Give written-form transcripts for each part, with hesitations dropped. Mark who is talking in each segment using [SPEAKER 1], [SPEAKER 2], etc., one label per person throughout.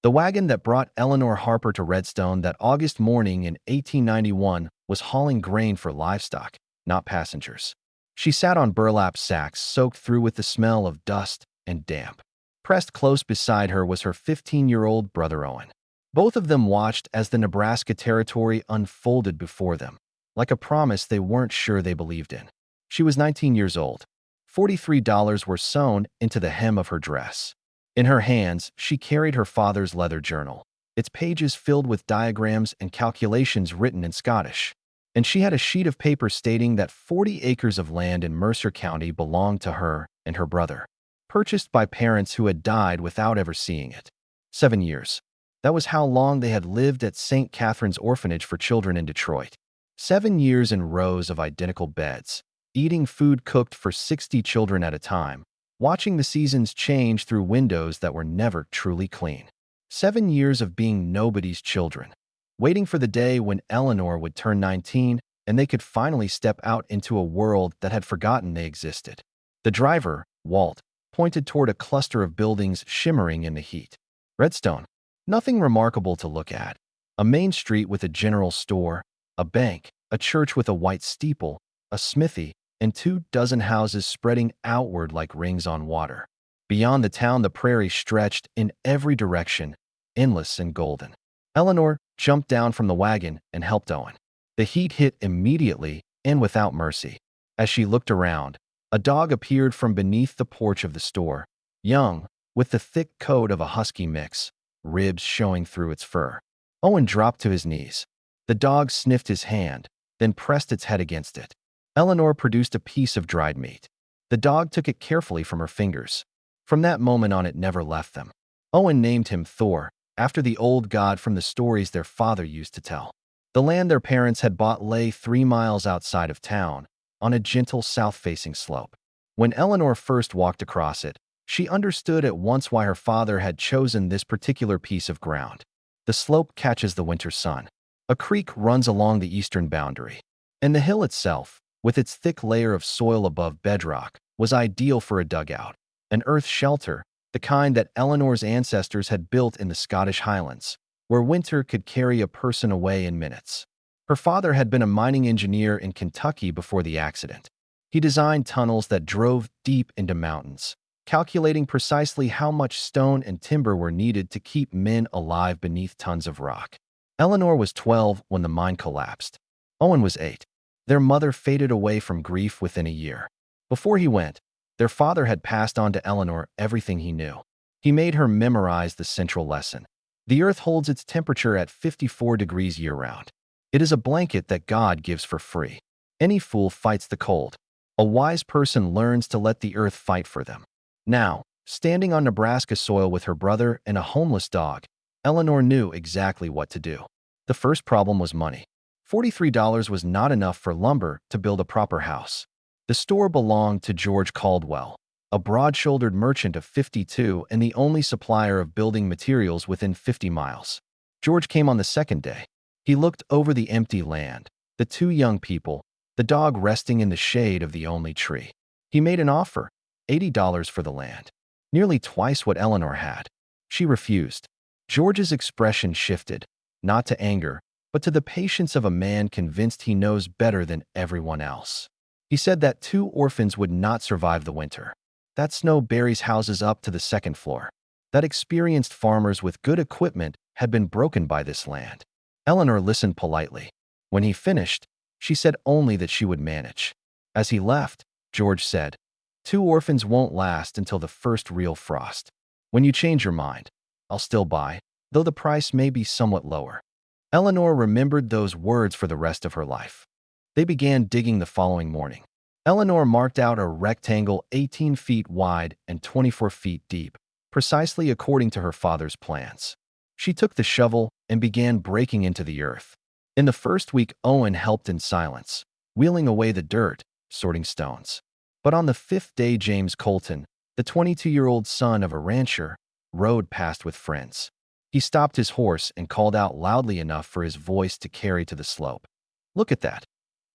[SPEAKER 1] The wagon that brought Eleanor Harper to Redstone that August morning in 1891 was hauling grain for livestock, not passengers. She sat on burlap sacks soaked through with the smell of dust and damp. Pressed close beside her was her 15-year-old brother Owen. Both of them watched as the Nebraska territory unfolded before them, like a promise they weren't sure they believed in. She was 19 years old. $43 were sewn into the hem of her dress. In her hands, she carried her father's leather journal, its pages filled with diagrams and calculations written in Scottish. And she had a sheet of paper stating that 40 acres of land in Mercer County belonged to her and her brother, purchased by parents who had died without ever seeing it. 7 years. That was how long they had lived at St. Catherine's Orphanage for Children in Detroit. 7 years in rows of identical beds, eating food cooked for 60 children at a time, watching the seasons change through windows that were never truly clean. 7 years of being nobody's children, waiting for the day when Eleanor would turn 19 and they could finally step out into a world that had forgotten they existed. The driver, Walt, pointed toward a cluster of buildings shimmering in the heat. Redstone. Nothing remarkable to look at. A main street with a general store, a bank, a church with a white steeple, a smithy, and 24 houses spreading outward like rings on water. Beyond the town, the prairie stretched in every direction, endless and golden. Eleanor jumped down from the wagon and helped Owen. The heat hit immediately and without mercy. As she looked around, a dog appeared from beneath the porch of the store, young, with the thick coat of a husky mix, ribs showing through its fur. Owen dropped to his knees. The dog sniffed his hand, then pressed its head against it. Eleanor produced a piece of dried meat. The dog took it carefully from her fingers. From that moment on, it never left them. Owen named him Thor, after the old god from the stories their father used to tell. The land their parents had bought lay 3 miles outside of town, on a gentle south-facing slope. When Eleanor first walked across it, she understood at once why her father had chosen this particular piece of ground. The slope catches the winter sun. A creek runs along the eastern boundary. And the hill itself, with its thick layer of soil above bedrock, was ideal for a dugout, an earth shelter, the kind that Eleanor's ancestors had built in the Scottish Highlands, where winter could carry a person away in minutes. Her father had been a mining engineer in Kentucky before the accident. He designed tunnels that drove deep into mountains, calculating precisely how much stone and timber were needed to keep men alive beneath tons of rock. Eleanor was 12 when the mine collapsed. Owen was 8. Their mother faded away from grief within a year. Before he went, their father had passed on to Eleanor everything he knew. He made her memorize the central lesson. The earth holds its temperature at 54 degrees year-round. It is a blanket that God gives for free. Any fool fights the cold. A wise person learns to let the earth fight for them. Now, standing on Nebraska soil with her brother and a homeless dog, Eleanor knew exactly what to do. The first problem was money. $43 was not enough for lumber to build a proper house. The store belonged to George Caldwell, a broad-shouldered merchant of 52 and the only supplier of building materials within 50 miles. George came on the second day. He looked over the empty land, the 2 young people, the dog resting in the shade of the only tree. He made an offer, $80 for the land, nearly twice what Eleanor had. She refused. George's expression shifted, not to anger, but to the patience of a man convinced he knows better than everyone else. He said that 2 orphans would not survive the winter. That snow buries houses up to the 2nd floor. That experienced farmers with good equipment had been broken by this land. Eleanor listened politely. When he finished, she said only that she would manage. As he left, George said, 2 orphans won't last until the first real frost. When you change your mind, I'll still buy, though the price may be somewhat lower. Eleanor remembered those words for the rest of her life. They began digging the following morning. Eleanor marked out a rectangle 18 feet wide and 24 feet deep, precisely according to her father's plans. She took the shovel and began breaking into the earth. In the first week, Owen helped in silence, wheeling away the dirt, sorting stones. But on the 5th day, James Colton, the 22-year-old son of a rancher, rode past with friends. He stopped his horse and called out loudly enough for his voice to carry to the slope. "Look at that!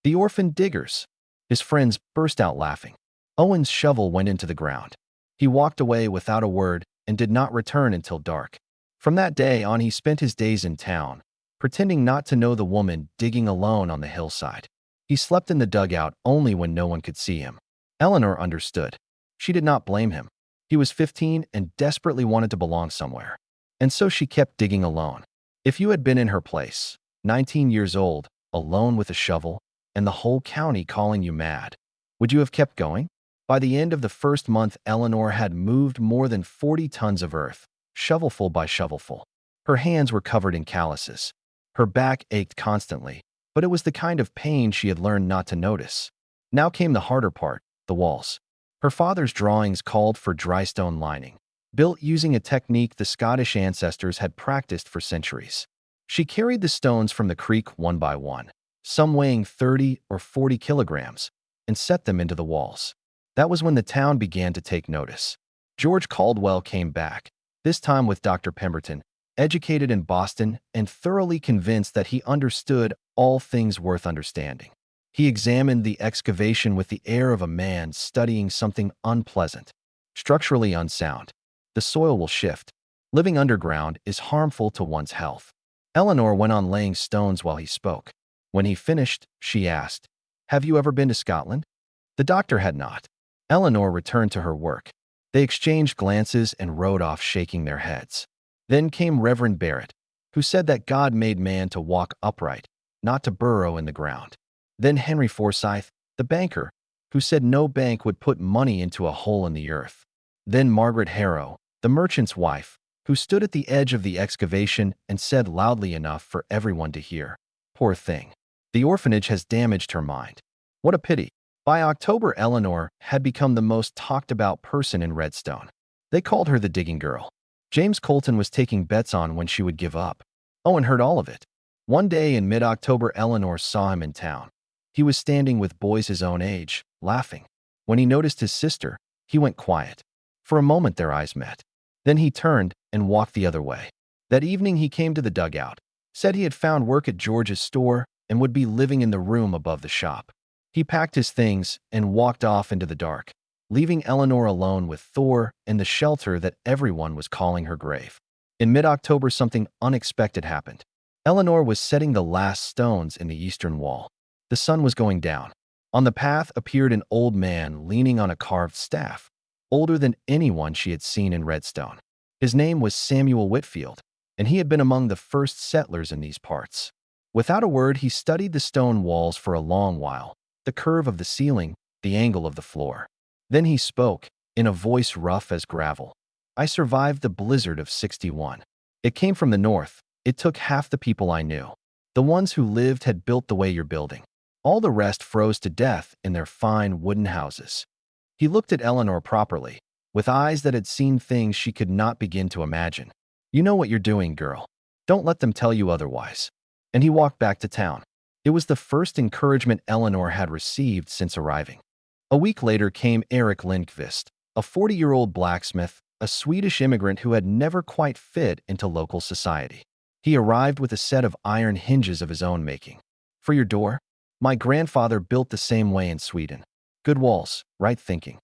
[SPEAKER 1] The orphan diggers!" His friends burst out laughing. Owen's shovel went into the ground. He walked away without a word and did not return until dark. From that day on, he spent his days in town, pretending not to know the woman digging alone on the hillside. He slept in the dugout only when no one could see him. Eleanor understood. She did not blame him. He was 15 and desperately wanted to belong somewhere. And so she kept digging alone. If you had been in her place, 19 years old, alone with a shovel, and the whole county calling you mad, would you have kept going? By the end of the first month, Eleanor had moved more than 40 tons of earth, shovelful by shovelful. Her hands were covered in calluses. Her back ached constantly, but it was the kind of pain she had learned not to notice. Now came the harder part, the walls. Her father's drawings called for dry stone lining, built using a technique the Scottish ancestors had practiced for centuries. She carried the stones from the creek one by one, some weighing 30 or 40 kilograms, and set them into the walls. That was when the town began to take notice. George Caldwell came back, this time with Dr. Pemberton, educated in Boston and thoroughly convinced that he understood all things worth understanding. He examined the excavation with the air of a man studying something unpleasant, structurally unsound. The soil will shift. Living underground is harmful to one's health. Eleanor went on laying stones while he spoke. When he finished, she asked, "Have you ever been to Scotland?" The doctor had not. Eleanor returned to her work. They exchanged glances and rode off shaking their heads. Then came Reverend Barrett, who said that God made man to walk upright, not to burrow in the ground. Then Henry Forsyth, the banker, who said no bank would put money into a hole in the earth. Then Margaret Harrow, the merchant's wife, who stood at the edge of the excavation and said loudly enough for everyone to hear, "Poor thing. The orphanage has damaged her mind. What a pity." By October, Eleanor had become the most talked about person in Redstone. They called her the digging girl. James Colton was taking bets on when she would give up. Owen heard all of it. One day in mid-October, Eleanor saw him in town. He was standing with boys his own age, laughing. When he noticed his sister, he went quiet. For a moment their eyes met. Then he turned and walked the other way. That evening he came to the dugout, said he had found work at George's store and would be living in the room above the shop. He packed his things and walked off into the dark, leaving Eleanor alone with Thor in the shelter that everyone was calling her grave. In mid-October, something unexpected happened. Eleanor was setting the last stones in the eastern wall. The sun was going down. On the path appeared an old man leaning on a carved staff, older than anyone she had seen in Redstone. His name was Samuel Whitfield, and he had been among the first settlers in these parts. Without a word, he studied the stone walls for a long while, the curve of the ceiling, the angle of the floor. Then he spoke, in a voice rough as gravel. "I survived the blizzard of '61. It came from the north. It took half the people I knew. The ones who lived had built the way you're building. All the rest froze to death in their fine wooden houses." He looked at Eleanor properly, with eyes that had seen things she could not begin to imagine. "You know what you're doing, girl. Don't let them tell you otherwise." And he walked back to town. It was the first encouragement Eleanor had received since arriving. A week later came Eric Lindqvist, a 40-year-old blacksmith, a Swedish immigrant who had never quite fit into local society. He arrived with a set of iron hinges of his own making. "For your door? My grandfather built the same way in Sweden. Good walls, right thinking."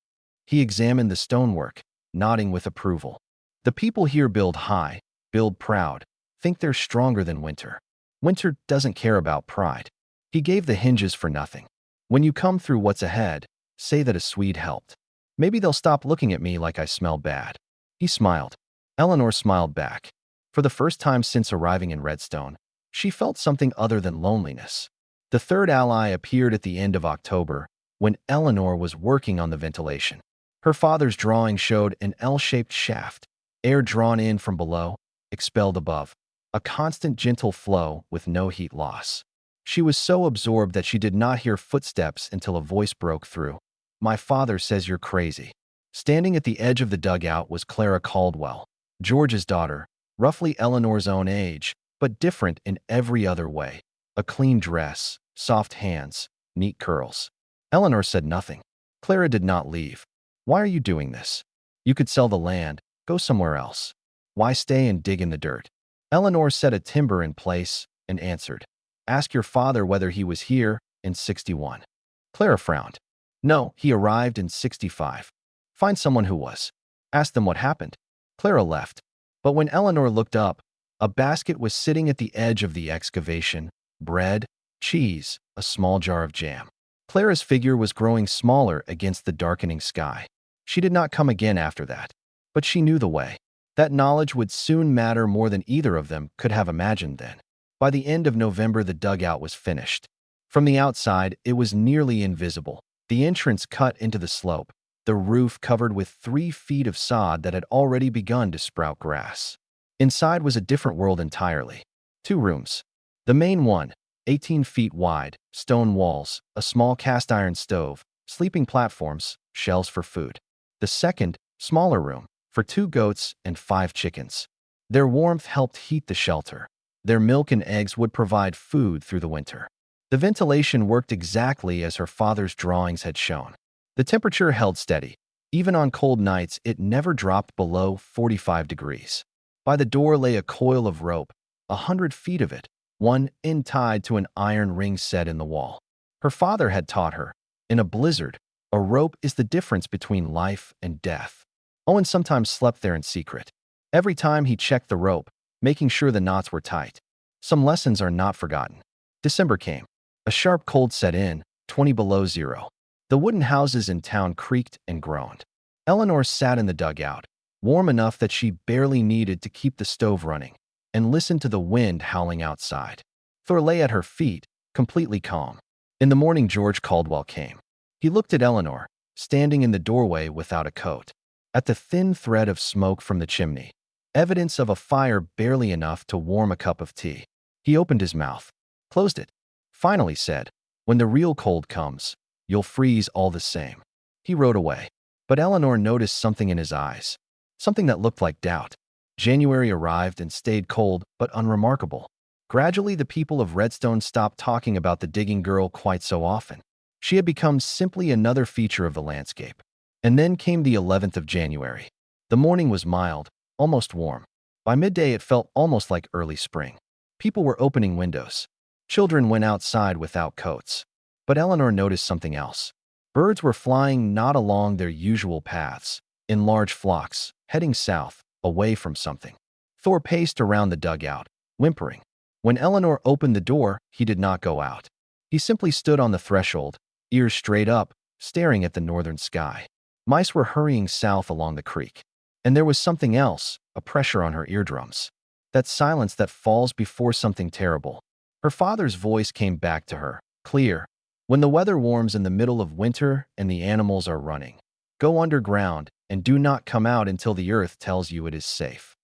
[SPEAKER 1] He examined the stonework, nodding with approval. "The people here build high, build proud, think they're stronger than winter. Winter doesn't care about pride." He gave the hinges for nothing. "When you come through what's ahead, say that a Swede helped. Maybe they'll stop looking at me like I smell bad." He smiled. Eleanor smiled back. For the first time since arriving in Redstone, she felt something other than loneliness. The third ally appeared at the end of October, when Eleanor was working on the ventilation. Her father's drawing showed an L-shaped shaft, air drawn in from below, expelled above, a constant gentle flow with no heat loss. She was so absorbed that she did not hear footsteps until a voice broke through. "My father says you're crazy." Standing at the edge of the dugout was Clara Caldwell, George's daughter, roughly Eleanor's own age, but different in every other way. A clean dress, soft hands, neat curls. Eleanor said nothing. Clara did not leave. "Why are you doing this? You could sell the land, go somewhere else. Why stay and dig in the dirt?" Eleanor set a timber in place and answered, "Ask your father whether he was here in '61. Clara frowned. "No, he arrived in '65. Find someone who was. Ask them what happened." Clara left. But when Eleanor looked up, a basket was sitting at the edge of the excavation: bread, cheese, a small jar of jam. Clara's figure was growing smaller against the darkening sky. She did not come again after that, but she knew the way. That knowledge would soon matter more than either of them could have imagined then. By the end of November, the dugout was finished. From the outside, it was nearly invisible. The entrance cut into the slope, the roof covered with 3 feet of sod that had already begun to sprout grass. Inside was a different world entirely. 2 rooms. The main one, 18 feet wide, stone walls, a small cast-iron stove, sleeping platforms, shelves for food. The second, smaller room, for 2 goats and 5 chickens. Their warmth helped heat the shelter. Their milk and eggs would provide food through the winter. The ventilation worked exactly as her father's drawings had shown. The temperature held steady. Even on cold nights, it never dropped below 45 degrees. By the door lay a coil of rope, 100 feet of it, one end tied to an iron ring set in the wall. Her father had taught her, in a blizzard, a rope is the difference between life and death. Owen sometimes slept there in secret. Every time he checked the rope, making sure the knots were tight. Some lessons are not forgotten. December came. A sharp cold set in, 20 below zero. The wooden houses in town creaked and groaned. Eleanor sat in the dugout, warm enough that she barely needed to keep the stove running, and listened to the wind howling outside. Thor lay at her feet, completely calm. In the morning, George Caldwell came. He looked at Eleanor, standing in the doorway without a coat, at the thin thread of smoke from the chimney, evidence of a fire barely enough to warm a cup of tea. He opened his mouth, closed it, finally said, "When the real cold comes, you'll freeze all the same." He rode away, but Eleanor noticed something in his eyes, something that looked like doubt. January arrived and stayed cold but unremarkable. Gradually, the people of Redstone stopped talking about the digging girl quite so often. She had become simply another feature of the landscape. And then came the 11th of January. The morning was mild, almost warm. By midday, it felt almost like early spring. People were opening windows. Children went outside without coats. But Eleanor noticed something else. Birds were flying not along their usual paths, in large flocks, heading south, away from something. Thor paced around the dugout, whimpering. When Eleanor opened the door, he did not go out. He simply stood on the threshold, ears straight up, staring at the northern sky. Mice were hurrying south along the creek. And there was something else, a pressure on her eardrums. That silence that falls before something terrible. Her father's voice came back to her, clear. "When the weather warms in the middle of winter and the animals are running, go underground and do not come out until the earth tells you it is safe."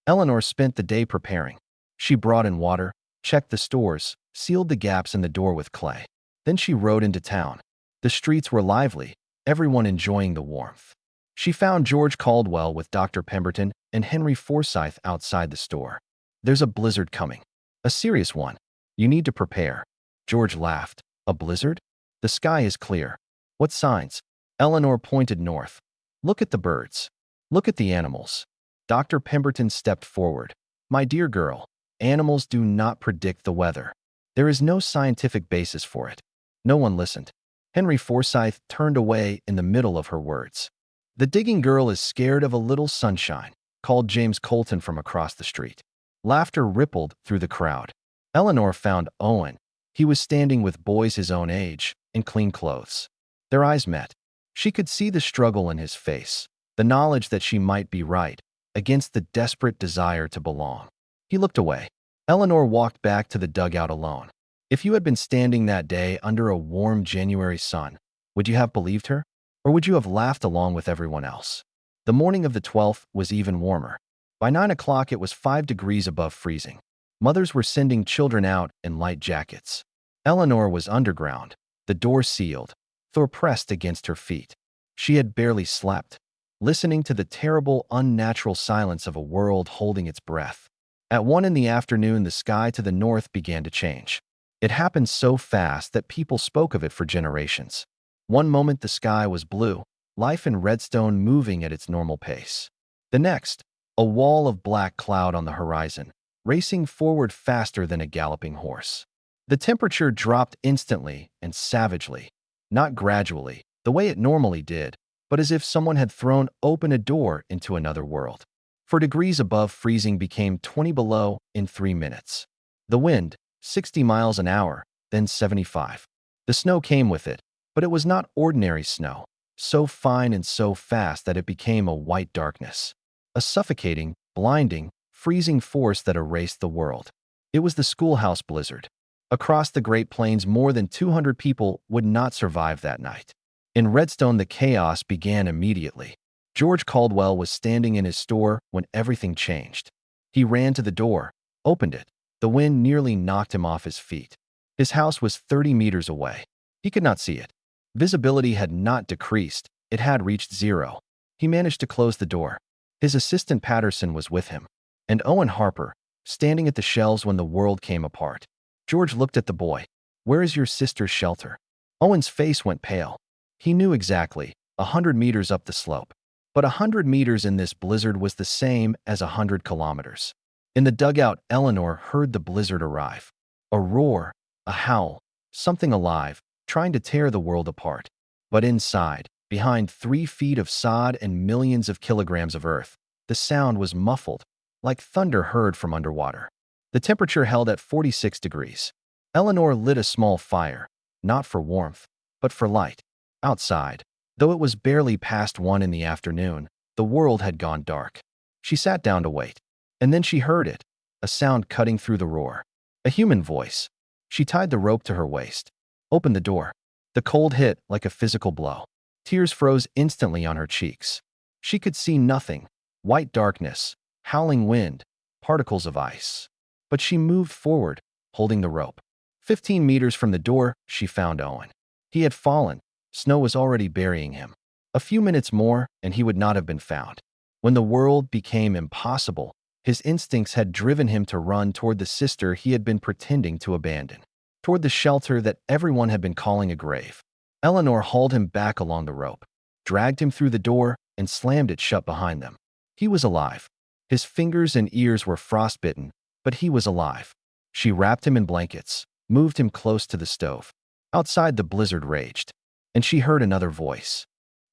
[SPEAKER 1] Eleanor spent the day preparing. She brought in water, checked the stores, sealed the gaps in the door with clay. Then she rode into town. The streets were lively, everyone enjoying the warmth. She found George Caldwell with Dr. Pemberton and Henry Forsyth outside the store. "There's a blizzard coming. A serious one. You need to prepare." George laughed. "A blizzard? The sky is clear." "What signs?" Eleanor pointed north. "Look at the birds. Look at the animals." Dr. Pemberton stepped forward. "My dear girl, animals do not predict the weather. There is no scientific basis for it." No one listened. Henry Forsyth turned away in the middle of her words. "The digging girl is scared of a little sunshine," called James Colton from across the street. Laughter rippled through the crowd. Eleanor found Owen. He was standing with boys his own age, in clean clothes. Their eyes met. She could see the struggle in his face, the knowledge that she might be right, against the desperate desire to belong. He looked away. Eleanor walked back to the dugout alone. If you had been standing that day under a warm January sun, would you have believed her? Or would you have laughed along with everyone else? The morning of the 12th was even warmer. By 9 o'clock, it was 5 degrees above freezing. Mothers were sending children out in light jackets. Eleanor was underground, the door sealed, Thor pressed against her feet. She had barely slept, listening to the terrible, unnatural silence of a world holding its breath. At 1 in the afternoon, the sky to the north began to change. It happened so fast that people spoke of it for generations. One moment the sky was blue, life in Redstone moving at its normal pace. The next, a wall of black cloud on the horizon, racing forward faster than a galloping horse. The temperature dropped instantly and savagely, not gradually, the way it normally did, but as if someone had thrown open a door into another world. For degrees above freezing became 20 below in 3 minutes. The wind, 60 miles an hour, then 75. The snow came with it, but it was not ordinary snow, so fine and so fast that it became a white darkness. A suffocating, blinding, freezing force that erased the world. It was the schoolhouse blizzard. Across the Great Plains, more than 200 people would not survive that night. In Redstone, the chaos began immediately. George Caldwell was standing in his store when everything changed. He ran to the door, opened it. The wind nearly knocked him off his feet. His house was 30 meters away. He could not see it. Visibility had not decreased, it had reached zero. He managed to close the door. His assistant Patterson was with him, and Owen Harper, standing at the shelves when the world came apart. George looked at the boy. "Where is your sister's shelter?" Owen's face went pale. He knew exactly, 100 meters up the slope. But 100 meters in this blizzard was the same as 100 kilometers. In the dugout, Eleanor heard the blizzard arrive. A roar, a howl, something alive, trying to tear the world apart. But inside, behind 3 feet of sod and millions of kilograms of earth, the sound was muffled, like thunder heard from underwater. The temperature held at 46 degrees. Eleanor lit a small fire, not for warmth, but for light. Outside, though it was barely past 1 in the afternoon, the world had gone dark. She sat down to wait. And then she heard it, a sound cutting through the roar. A human voice. She tied the rope to her waist, opened the door. The cold hit like a physical blow. Tears froze instantly on her cheeks. She could see nothing, white darkness, howling wind, particles of ice. But she moved forward, holding the rope. 15 meters from the door, she found Owen. He had fallen. Snow was already burying him. A few minutes more, and he would not have been found. When the world became impossible, his instincts had driven him to run toward the sister he had been pretending to abandon, toward the shelter that everyone had been calling a grave. Eleanor hauled him back along the rope, dragged him through the door, and slammed it shut behind them. He was alive. His fingers and ears were frostbitten, but he was alive. She wrapped him in blankets, moved him close to the stove. Outside, the blizzard raged, and she heard another voice.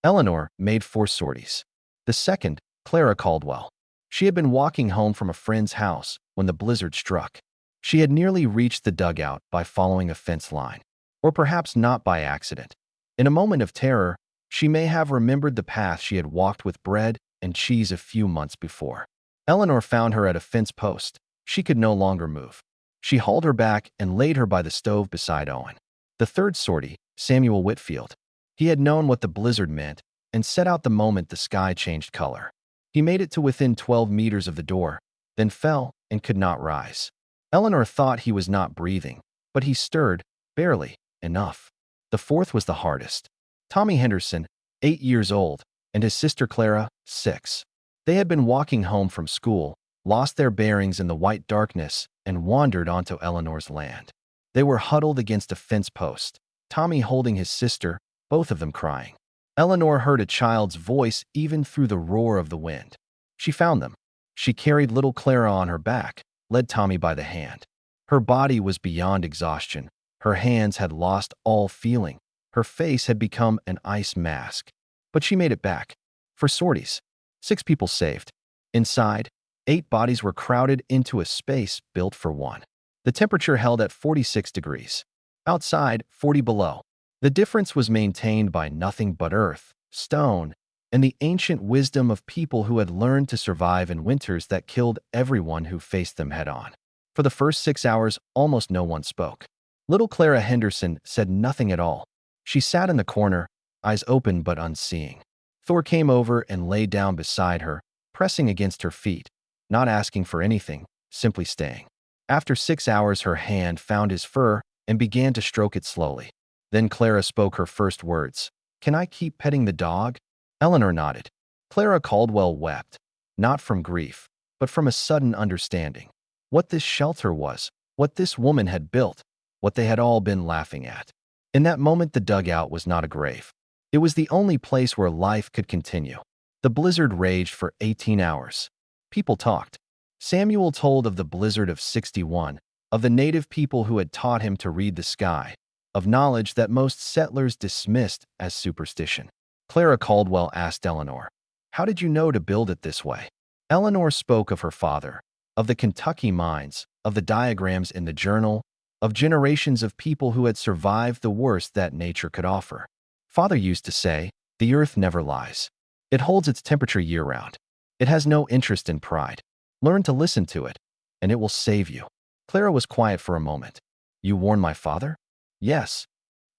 [SPEAKER 1] Eleanor made 4 sorties. The second, Clara Caldwell. She had been walking home from a friend's house when the blizzard struck. She had nearly reached the dugout by following a fence line, or perhaps not by accident. In a moment of terror, she may have remembered the path she had walked with bread and cheese a few months before. Eleanor found her at a fence post. She could no longer move. She hauled her back and laid her by the stove beside Owen. The third sortie, Samuel Whitfield. He had known what the blizzard meant and set out the moment the sky changed color. He made it to within 12 meters of the door, then fell and could not rise. Eleanor thought he was not breathing, but he stirred, barely, enough. The fourth was the hardest. Tommy Henderson, 8 years old, and his sister Clara, 6. They had been walking home from school, lost their bearings in the white darkness, and wandered onto Eleanor's land. They were huddled against a fence post, Tommy holding his sister, both of them crying. Eleanor heard a child's voice even through the roar of the wind. She found them. She carried little Clara on her back, led Tommy by the hand. Her body was beyond exhaustion. Her hands had lost all feeling. Her face had become an ice mask. But she made it back. For sorties. 6 people saved. Inside, 8 bodies were crowded into a space built for 1. The temperature held at 46 degrees. Outside, 40 below. The difference was maintained by nothing but earth, stone, and the ancient wisdom of people who had learned to survive in winters that killed everyone who faced them head-on. For the first 6 hours, almost no one spoke. Little Clara Henderson said nothing at all. She sat in the corner, eyes open but unseeing. Thor came over and lay down beside her, pressing against her feet, not asking for anything, simply staying. After 6 hours, her hand found his fur and began to stroke it slowly. Then Clara spoke her first words. "Can I keep petting the dog?" Eleanor nodded. Clara Caldwell wept, not from grief, but from a sudden understanding. What this shelter was, what this woman had built, what they had all been laughing at. In that moment, the dugout was not a grave. It was the only place where life could continue. The blizzard raged for 18 hours. People talked. Samuel told of the blizzard of 61, of the native people who had taught him to read the sky, of knowledge that most settlers dismissed as superstition. Clara Caldwell asked Eleanor, "How did you know to build it this way?" Eleanor spoke of her father, of the Kentucky mines, of the diagrams in the journal, of generations of people who had survived the worst that nature could offer. Father used to say, "The earth never lies. It holds its temperature year-round. It has no interest in pride. Learn to listen to it, and it will save you." Clara was quiet for a moment. "You warned my father?" "Yes."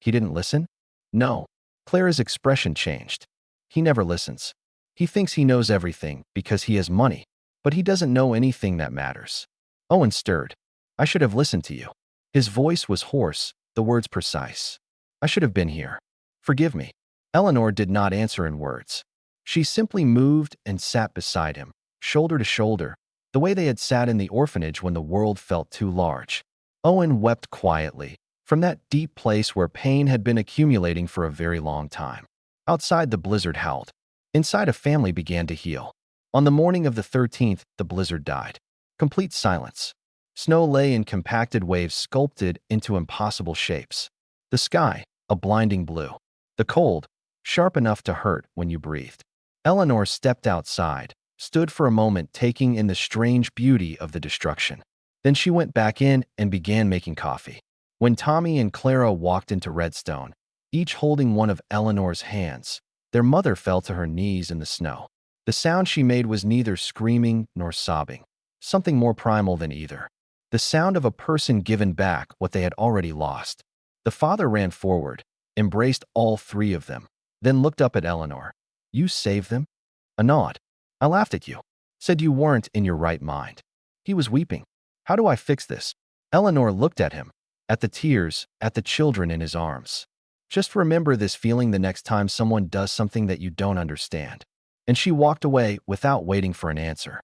[SPEAKER 1] "He didn't listen?" "No." Clara's expression changed. "He never listens. He thinks he knows everything because he has money, but he doesn't know anything that matters." Owen stirred. "I should have listened to you." His voice was hoarse, the words precise. "I should have been here. Forgive me." Eleanor did not answer in words. She simply moved and sat beside him, shoulder to shoulder, the way they had sat in the orphanage when the world felt too large. Owen wept quietly, from that deep place where pain had been accumulating for a very long time. Outside, the blizzard howled. Inside, a family began to heal. On the morning of the 13th, the blizzard died. Complete silence. Snow lay in compacted waves sculpted into impossible shapes. The sky, a blinding blue. The cold, sharp enough to hurt when you breathed. Eleanor stepped outside, stood for a moment taking in the strange beauty of the destruction. Then she went back in and began making coffee. When Tommy and Clara walked into Redstone, each holding one of Eleanor's hands, their mother fell to her knees in the snow. The sound she made was neither screaming nor sobbing, something more primal than either. The sound of a person given back what they had already lost. The father ran forward, embraced all three of them, then looked up at Eleanor. "You saved them?" A nod. "I laughed at you. Said you weren't in your right mind." He was weeping. "How do I fix this?" Eleanor looked at him, at the tears, at the children in his arms. "Just remember this feeling the next time someone does something that you don't understand." And she walked away without waiting for an answer.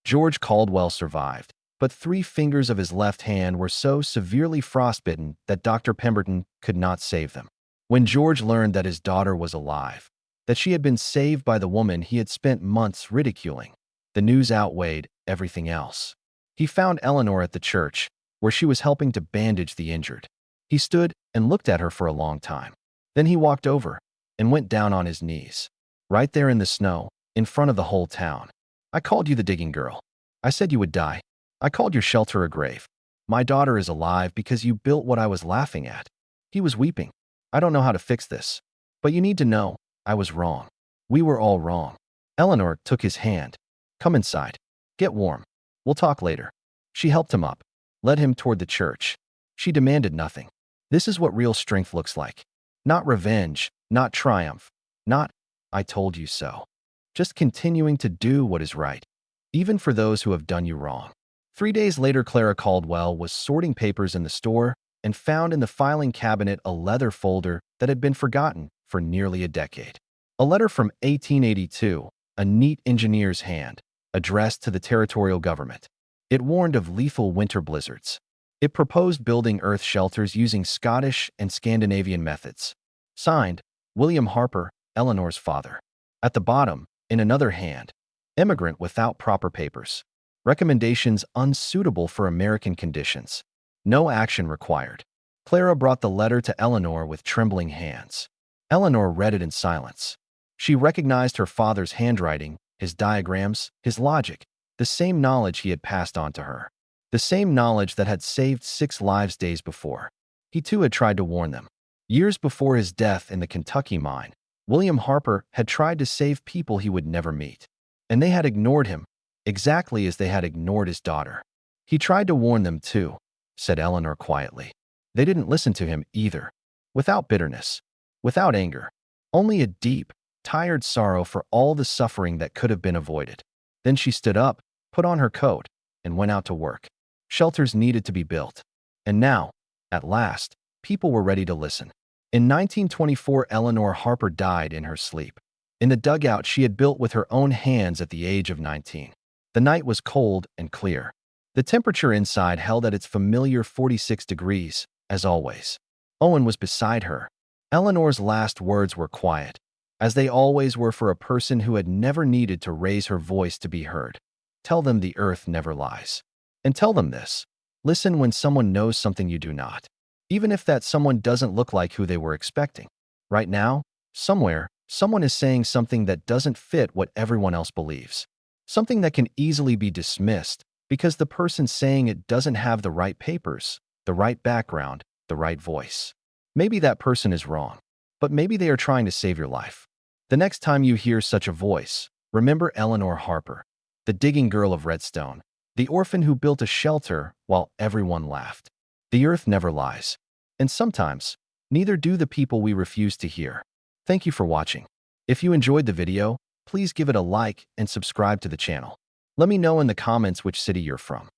[SPEAKER 1] George Caldwell survived, but 3 fingers of his left hand were so severely frostbitten that Dr. Pemberton could not save them. When George learned that his daughter was alive, that she had been saved by the woman he had spent months ridiculing, the news outweighed everything else. He found Eleanor at the church, where she was helping to bandage the injured. He stood and looked at her for a long time. Then he walked over and went down on his knees, right there in the snow, in front of the whole town. "I called you the digging girl. I said you would die. I called your shelter a grave. My daughter is alive because you built what I was laughing at." He was weeping. "I don't know how to fix this, but you need to know, I was wrong. We were all wrong." Eleanor took his hand. "Come inside. Get warm. We'll talk later." She helped him up, led him toward the church. She demanded nothing. This is what real strength looks like. Not revenge, not triumph, not "I told you so." Just continuing to do what is right, even for those who have done you wrong. 3 days later, Clara Caldwell was sorting papers in the store and found in the filing cabinet a leather folder that had been forgotten for nearly a decade. A letter from 1882, a neat engineer's hand, addressed to the territorial government. It warned of lethal winter blizzards. It proposed building earth shelters using Scottish and Scandinavian methods. Signed, William Harper, Eleanor's father. At the bottom, in another hand, immigrant without proper papers. Recommendations unsuitable for American conditions. No action required. Clara brought the letter to Eleanor with trembling hands. Eleanor read it in silence. She recognized her father's handwriting, his diagrams, his logic, the same knowledge he had passed on to her. The same knowledge that had saved 6 lives days before. He too had tried to warn them. Years before his death in the Kentucky mine, William Harper had tried to save people he would never meet. And they had ignored him, exactly as they had ignored his daughter. "He tried to warn them too," said Eleanor quietly. "They didn't listen to him either." Without bitterness, without anger, only a deep, tired sorrow for all the suffering that could have been avoided. Then she stood up, put on her coat, and went out to work. Shelters needed to be built. And now, at last, people were ready to listen. In 1924, Eleanor Harper died in her sleep, in the dugout she had built with her own hands at the age of 19. The night was cold and clear. The temperature inside held at its familiar 46 degrees, as always. Owen was beside her. Eleanor's last words were quiet, as they always were for a person who had never needed to raise her voice to be heard. "Tell them the earth never lies. And tell them this: listen when someone knows something you do not, even if that someone doesn't look like who they were expecting. Right now, somewhere, someone is saying something that doesn't fit what everyone else believes. something that can easily be dismissed because the person saying it doesn't have the right papers, the right background, the right voice. Maybe that person is wrong, but maybe they are trying to save your life. The next time you hear such a voice, remember Eleanor Harper, the digging girl of Redstone, the orphan who built a shelter while everyone laughed. The earth never lies. And sometimes, neither do the people we refuse to hear. Thank you for watching. If you enjoyed the video, please give it a like and subscribe to the channel. Let me know in the comments which city you're from.